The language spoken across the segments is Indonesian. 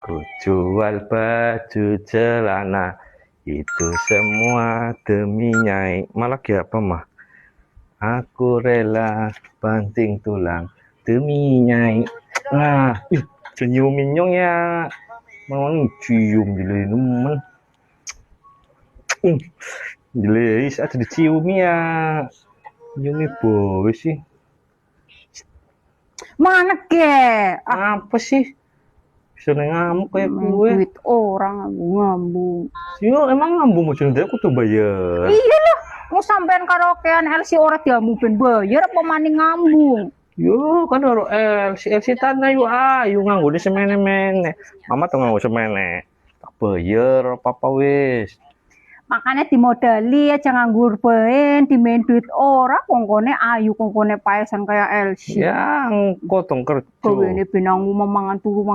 Ku jual baju celana itu semua demi Nyai. Malah apa mah? Aku rela banting tulang demi Nyai. Nah, senyum minyong ya. Mau cium jeli nemen. Jeli ada dicium ya. Nyumi boy sih. Mana ke? Apa sih? Bisa ngamuk kayak gue. Duit orang ngambung. Yo emang ngambung mau jenenge aku tuh bayar. Iya lah, mau sampean karaokean LC ora diamu ben bayar apa maning ngambung? Yo kan ora LC tanah yo ayo nganggone semene-mene. Mama tuh nganggo semene. Tak bayar apa wis. Makanya dimodali aja nganggur baen, dimain duit ora kongkone ayu kongkone paesan kayak LC. Ya gotong kerja. Gawene benang mangan turu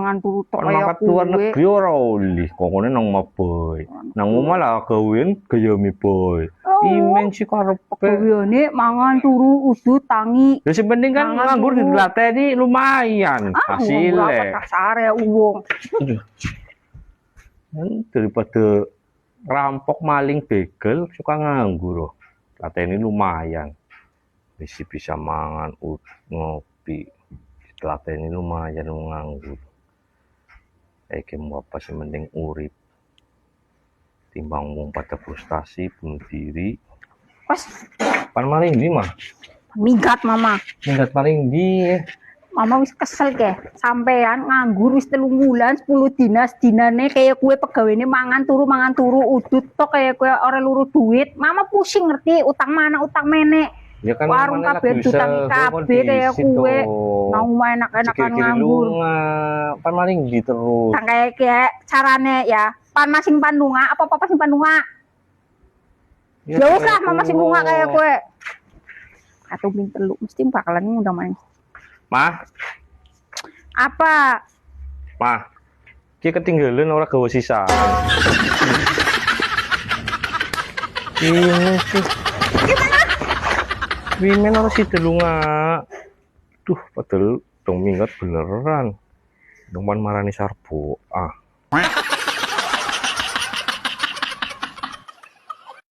tok kaya kuwe. Luar negeri ora oleh, kongkone nang maboy. Nang omah lah gawean gaya mi boy. Imen sih karepe. Gawene mangan turu udut tangi. Ya sing penting kan nganggur dilateni lumayan hasilnya. Kasare wong. Daripada rampok maling begal suka nganggur. Lateni lumayan. Bisa mangan ngopi. Lateni lumayan nganggur. Mau apa sih mending urip timbang wong pada frustasi bunuh diri. Pas pan maling di mah minggat mama. Minggat maling di. Mama wis kesel ke, sampean nganggur wis 3 bulan 10 dinane kayak kue pegawene mangan turu udut tok kayak kue ora luru duit. Mama pusing ngerti utang mana utang menek. Ya kan warung kabeh dutangi kabeh kayak kue. Nang omah enak-enakan nganggur. Pan maling di terus. Tang kayak carane ya. Pan masing pandunga apa-apa sing pandunga. Ya usah mama sing lunga kayak kue. Atau bing telu mesti bakalan ngundang main. Mah, apa? Mah, ki ketinggalan ora gawa sisa. Ini sih. Wimen ora si delunga. Duh, padahal dong minggat beneran. Dong marani sarbo.